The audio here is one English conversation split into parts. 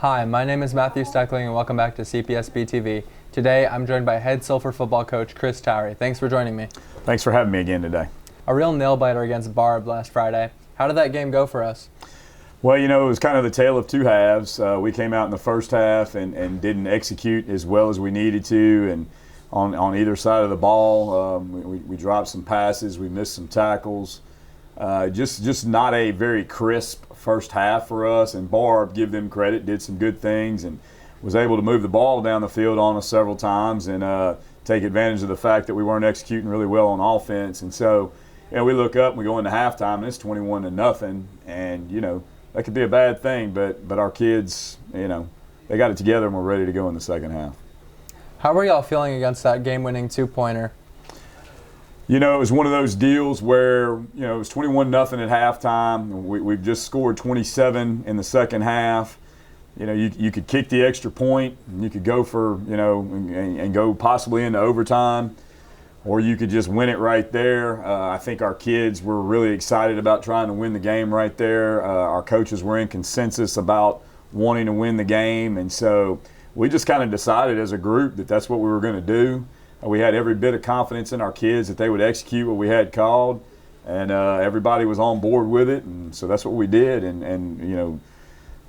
Hi, my name is Matthew Steckling and welcome back to CPSB-TV. Today I'm joined by head Sulphur football coach Coach Towery. Thanks for joining me. Thanks for having me again today. A real nail-biter against Barbe last Friday. How did that game go for us? Well, you know, it was kind of the tale of two halves. We came out in the first half and didn't execute as well as we needed to, and on either side of the ball, we dropped some passes, we missed some tackles. Just not a very crisp first half for us, and Barbe, give them credit, did some good things and was able to move the ball down the field on us several times and take advantage of the fact that we weren't executing really well on offense. And so, you know, we look up and we go into halftime and it's 21-0, and you know, that could be a bad thing, but our kids, you know, they got it together and we're ready to go in the second half. How were y'all feeling against that game-winning two-pointer? You know, it was one of those deals where, you know, it was 21-0 at halftime. We've just scored 27 in the second half. You know, you could kick the extra point, and you could go for, you know, and go possibly into overtime, or you could just win it right there. I think our kids were really excited about trying to win the game right there. Our coaches were in consensus about wanting to win the game, and so we just kind of decided as a group that that's what we were going to do. We had every bit of confidence in our kids that they would execute what we had called, and everybody was on board with it, and so that's what we did. And you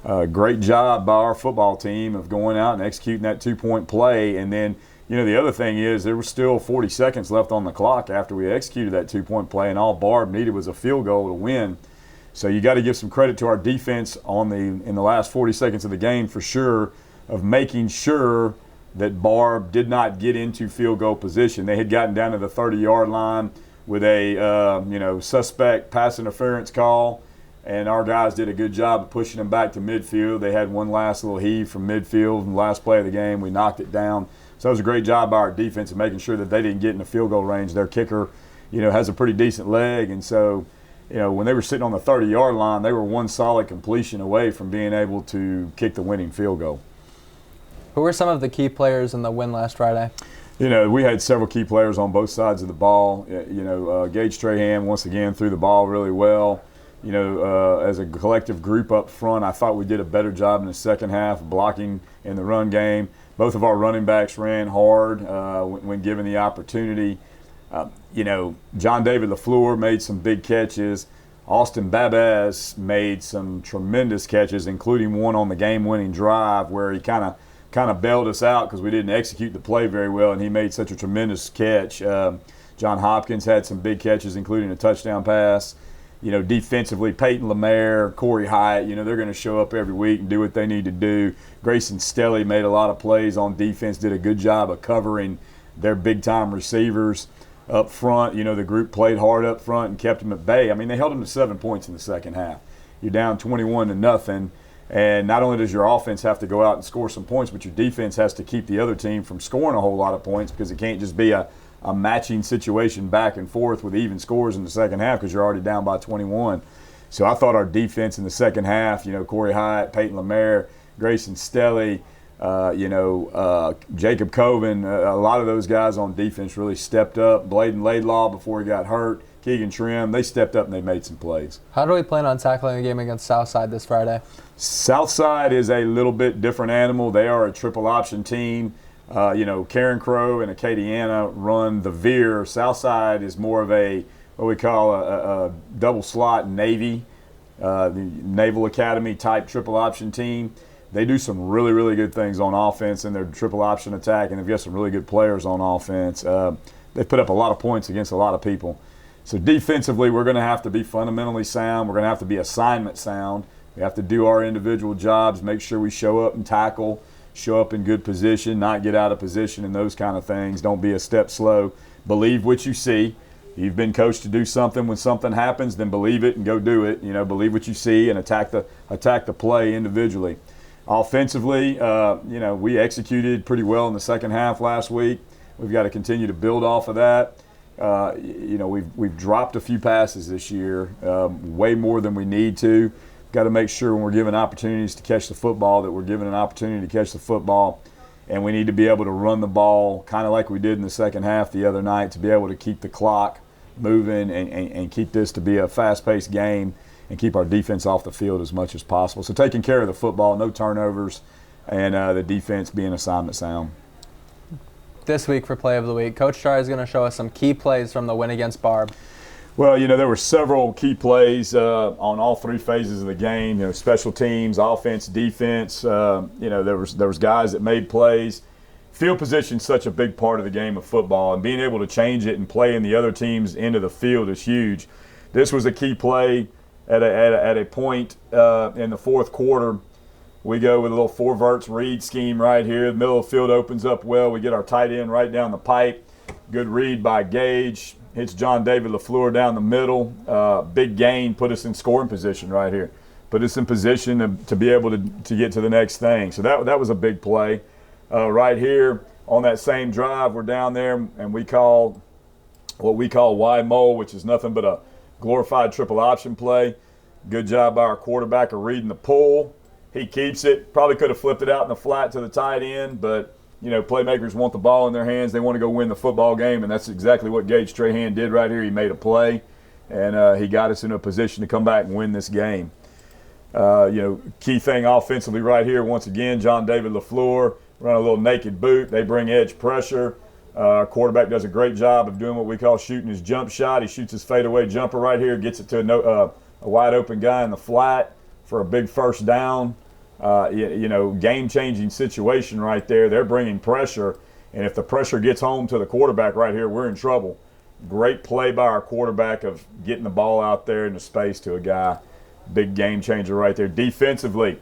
know, great job by our football team of going out and executing that two-point play. And then, you know, the other thing is there was still 40 seconds left on the clock after we executed that two-point play, and all Barbe needed was a field goal to win. So you got to give some credit to our defense in the last 40 seconds of the game for sure, of making sure that Barbe did not get into field goal position. They had gotten down to the 30-yard line with a you know, suspect pass interference call, and our guys did a good job of pushing them back to midfield. They had one last little heave from midfield in the last play of the game. We knocked it down. So it was a great job by our defense of making sure that they didn't get in the field goal range. Their kicker, you know, has a pretty decent leg, and so, you know, when they were sitting on the 30-yard line, they were one solid completion away from being able to kick the winning field goal. Who were some of the key players in the win last Friday? You know, we had several key players on both sides of the ball. You know, Gage Strahan once again threw the ball really well. You know, as a collective group up front, I thought we did a better job in the second half blocking in the run game. Both of our running backs ran hard when given the opportunity. You know, John David LaFleur made some big catches. Austin Babaz made some tremendous catches, including one on the game-winning drive where he kind of bailed us out because we didn't execute the play very well, and he made such a tremendous catch. John Hopkins had some big catches, including a touchdown pass. You know, defensively, Peyton Lemaire, Corey Hyatt, you know, they're going to show up every week and do what they need to do. Grayson Stelly made a lot of plays on defense, did a good job of covering their big-time receivers up front. You know, the group played hard up front and kept them at bay. I mean, they held them to 7 points in the second half. You're down 21-0. And not only does your offense have to go out and score some points, but your defense has to keep the other team from scoring a whole lot of points, because it can't just be a matching situation back and forth with even scores in the second half because you're already down by 21. So I thought our defense in the second half, you know, Corey Hyatt, Peyton Lemaire, Grayson Stelly, you know, Jacob Coven, a lot of those guys on defense really stepped up. Bladen Laidlaw before he got hurt, Keegan Trim, they stepped up and they made some plays. How do we plan on tackling a game against Southside this Friday? Southside is a little bit different animal. They are a triple option team. You know, Karen Crow and Acadiana run the veer. Southside is more of a, what we call a double slot Navy, the Naval Academy type triple option team. They do some really, really good things on offense in their triple option attack, and they've got some really good players on offense. They put up a lot of points against a lot of people. So defensively, we're going to have to be fundamentally sound. We're going to have to be assignment sound. We have to do our individual jobs, make sure we show up and tackle, show up in good position, not get out of position and those kind of things. Don't be a step slow. Believe what you see. You've been coached to do something. When something happens, then believe it and go do it. You know, believe what you see and attack the play individually. Offensively, you know, we executed pretty well in the second half last week. We've got to continue to build off of that. You know, we've dropped a few passes this year, way more than we need to. Got to make sure when we're given opportunities to catch the football that we're given an opportunity to catch the football, and we need to be able to run the ball kind of like we did in the second half the other night to be able to keep the clock moving and keep this to be a fast-paced game. and keep our defense off the field as much as possible. So taking care of the football, no turnovers, and the defense being assignment sound. This week for Play of the Week, Coach Towery is going to show us some key plays from the win against Barbe. Well, there were several key plays on all three phases of the game. Special teams, offense, defense. There was guys that made plays. Field position is such a big part of the game of football, and being able to change it and play in the other team's end of the field is huge. This was a key play at a point in the fourth quarter. We go with a little four verts read scheme right here. The middle of the field opens up well. We get our tight end right down the pipe. Good read by Gage. Hits John David LaFleur down the middle. Big gain, put us in scoring position right here. Put us in position to be able to get to the next thing. So that was a big play. Right here on that same drive, we're down there and we call what we call Y-Mole, which is nothing but a glorified triple option play. Good job by our quarterback of reading the pull. He keeps it. Probably could have flipped it out in the flat to the tight end, but playmakers want the ball in their hands. They want to go win the football game, and that's exactly what Gage Strahan did right here. He made a play, and he got us in a position to come back and win this game. Key thing offensively right here, once again, John David LaFleur run a little naked boot. They bring edge pressure. Our quarterback does a great job of doing what we call shooting his jump shot. He shoots his fadeaway jumper right here, gets it to a wide open guy in the flat for a big first down. Game-changing situation right there. They're bringing pressure, and if the pressure gets home to the quarterback right here, we're in trouble. Great play by our quarterback of getting the ball out there into space to a guy. Big game changer right there. Defensively,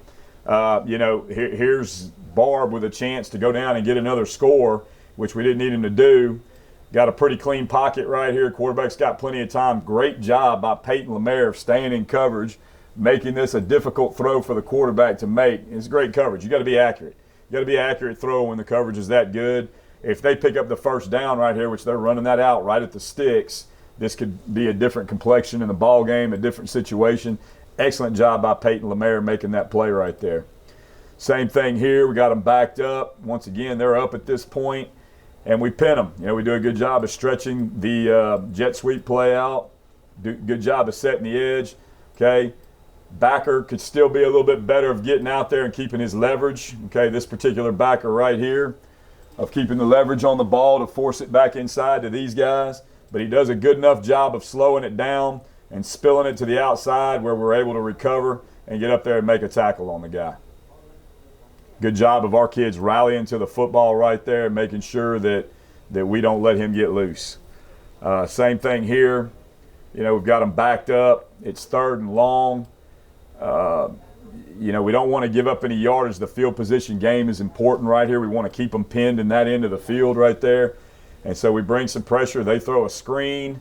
here's Barbe with a chance to go down and get another score, which we didn't need him to do. Got a pretty clean pocket right here. Quarterback's got plenty of time. Great job by Peyton Lemaire of staying in coverage, making this a difficult throw for the quarterback to make. It's great coverage. You got to be accurate. You got to be accurate throw when the coverage is that good. If they pick up the first down right here, which they're running that out right at the sticks, this could be a different complexion in the ball game, a different situation. Excellent job by Peyton Lemaire making that play right there. Same thing here. We got them backed up. Once again, they're up at this point, and we pin them. We do a good job of stretching the jet sweep play out. Do good job of setting the edge. Okay. Backer could still be a little bit better of getting out there and keeping his leverage. Okay, this particular backer right here of keeping the leverage on the ball to force it back inside to these guys. But he does a good enough job of slowing it down and spilling it to the outside where we're able to recover and get up there and make a tackle on the guy. Good job of our kids rallying to the football right there and making sure that we don't let him get loose. Same thing here. We've got them backed up. It's 3rd and long. We don't want to give up any yardage. The field position game is important right here. We want to keep them pinned in that end of the field right there. And so we bring some pressure. They throw a screen.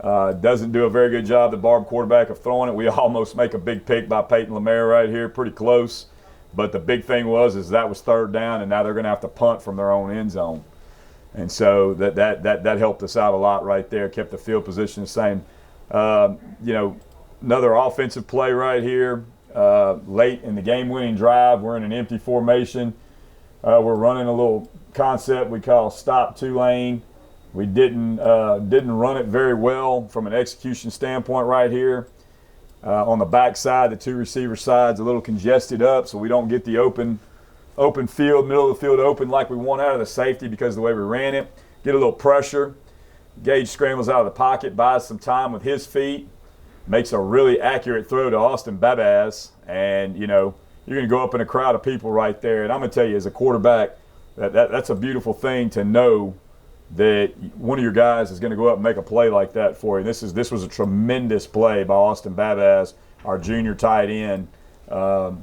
Doesn't do a very good job, the Barbe quarterback, of throwing it. We almost make a big pick by Peyton Lemaire right here, pretty close. But the big thing was that was 3rd down, and now they're going to have to punt from their own end zone. And so that helped us out a lot right there, kept the field position the same. Another offensive play right here. Late in the game-winning drive, we're in an empty formation. We're running a little concept we call stop 2-lane. We didn't run it very well from an execution standpoint right here. On the back side, the two receiver sides a little congested up, so we don't get the open field, middle of the field open like we want out of the safety because of the way we ran it. Get a little pressure. Gage scrambles out of the pocket, buys some time with his feet, makes a really accurate throw to Austin Babaz, and you're going to go up in a crowd of people right there. And I'm going to tell you, as a quarterback, that's a beautiful thing to know that one of your guys is going to go up and make a play like that for you. This was a tremendous play by Austin Babaz, our junior tight end,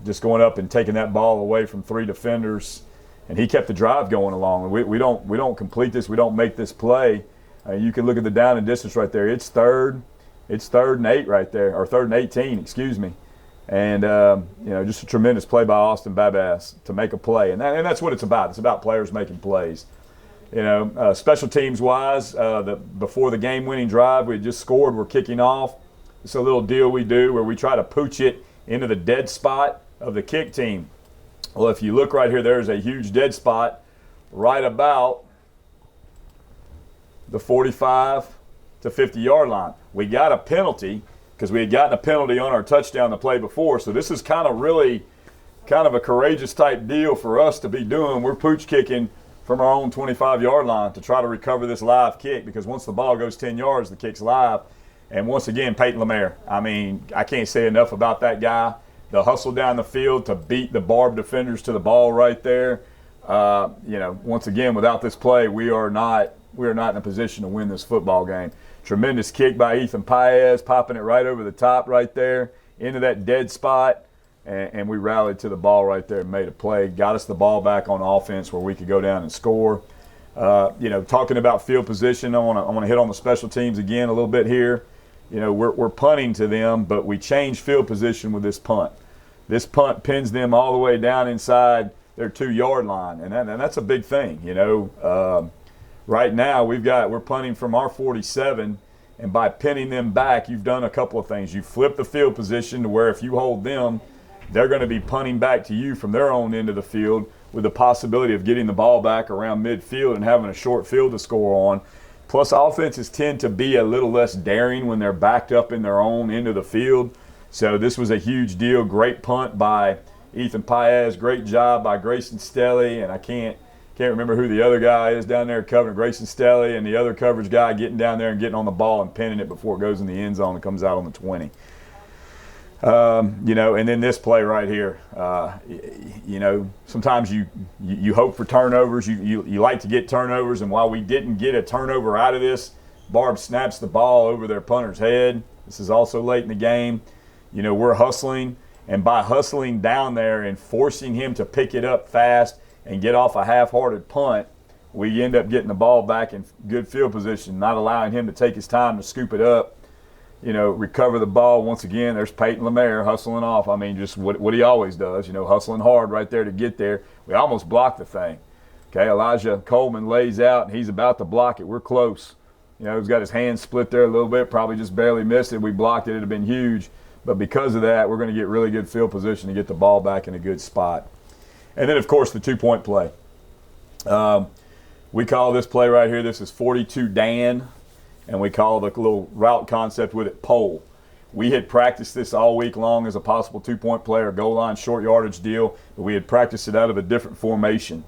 just going up and taking that ball away from 3 defenders, and he kept the drive going along. We don't complete this. We don't make this play. You can look at the down and distance right there. It's 3rd and 8 right there, or 3rd and 18, excuse me. And just a tremendous play by Austin Babaz to make a play, and that's what it's about. It's about players making plays. Special teams wise, before the game-winning drive we just scored, we're kicking off. It's a little deal we do where we try to pooch it into the dead spot of the kick team. Well, if you look right here, there's a huge dead spot right about the 45 to 50-yard line. We got a penalty because we had gotten a penalty on our touchdown the play before. So this is kind of a courageous type deal for us to be doing. We're pooch kicking from our own 25-yard line to try to recover this live kick, because once the ball goes 10 yards, the kick's live. And once again, Peyton Lemaire. I mean, I can't say enough about that guy. The hustle down the field to beat the Barbe defenders to the ball right there. Once again, without this play, we are not in a position to win this football game. Tremendous kick by Ethan Paez, popping it right over the top right there into that dead spot. And we rallied to the ball right there and made a play. Got us the ball back on offense where we could go down and score. Talking about field position, I want to hit on the special teams again a little bit here. We're punting to them, but we changed field position with this punt. This punt pins them all the way down inside their 2-yard line, and that's a big thing. Right now we're punting from our 47, and by pinning them back, you've done a couple of things. You flip the field position to where if you hold them, they're going to be punting back to you from their own end of the field, with the possibility of getting the ball back around midfield and having a short field to score on. Plus, offenses tend to be a little less daring when they're backed up in their own end of the field. So this was a huge deal. Great punt by Ethan Paez. Great job by Grayson Stelly. And I can't remember who the other guy is down there covering. Grayson Stelly and the other coverage guy getting down there and getting on the ball and pinning it before it goes in the end zone and comes out on the 20. And then this play right here. Sometimes you hope for turnovers. You like to get turnovers, and while we didn't get a turnover out of this, Barbe snaps the ball over their punter's head. This is also late in the game. We're hustling, and by hustling down there and forcing him to pick it up fast and get off a half-hearted punt, we end up getting the ball back in good field position, not allowing him to take his time to scoop it up. Recover the ball. Once again, there's Peyton Lemaire hustling off. I mean, just what he always does, hustling hard right there to get there. We almost blocked the thing. Okay, Elijah Coleman lays out, and he's about to block it. We're close. He's got his hands split there a little bit, probably just barely missed it. We blocked it. It would have been huge. But because of that, we're going to get really good field position to get the ball back in a good spot. And then, of course, the 2-point play. We call this play right here, this is 42 Dan. And we call the little route concept with it pole. We had practiced this all week long as a possible 2-point play or goal line short yardage deal, but we had practiced it out of a different formation.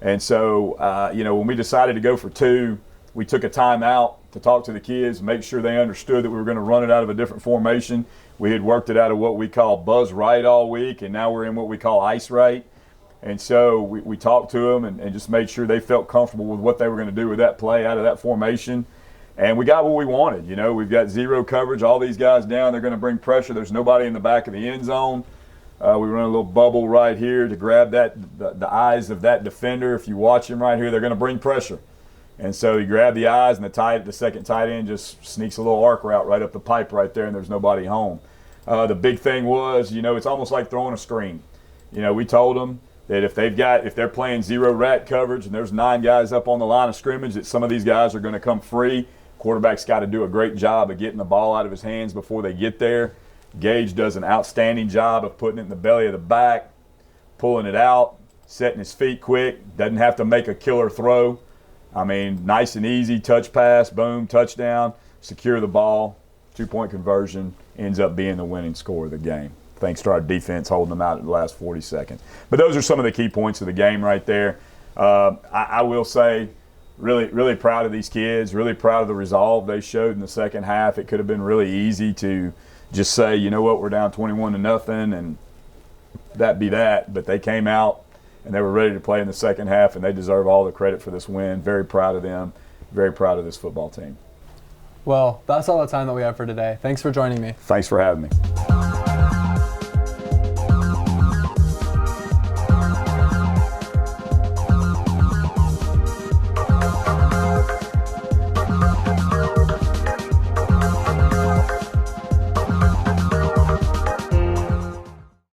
And so, when we decided to go for 2, we took a timeout to talk to the kids, make sure they understood that we were going to run it out of a different formation. We had worked it out of what we call buzz right all week, and now we're in what we call ice right. And so we talked to them and just made sure they felt comfortable with what they were going to do with that play out of that formation. And we got what we wanted. We've got zero coverage. All these guys down, they're going to bring pressure. There's nobody in the back of the end zone. We run a little bubble right here to grab the eyes of that defender. If you watch him right here, they're going to bring pressure. And so you grab the eyes, and the second tight end just sneaks a little arc route right up the pipe right there, and there's nobody home. The big thing was, it's almost like throwing a screen. We told them that if they're playing zero rat coverage and there's 9 guys up on the line of scrimmage, that some of these guys are going to come free. Quarterback's got to do a great job of getting the ball out of his hands before they get there. Gage does an outstanding job of putting it in the belly of the back, pulling it out, setting his feet quick, doesn't have to make a killer throw. I mean, nice and easy, touch pass, boom, touchdown, secure the ball, 2-point conversion, ends up being the winning score of the game, thanks to our defense holding them out at the last 40 seconds. But those are some of the key points of the game right there. I will say, really, really proud of these kids, really proud of the resolve they showed in the second half. It could have been really easy to just say, we're down 21-0, and that be that. But they came out, and they were ready to play in the second half, and they deserve all the credit for this win. Very proud of them. Very proud of this football team. Well, that's all the time that we have for today. Thanks for joining me. Thanks for having me.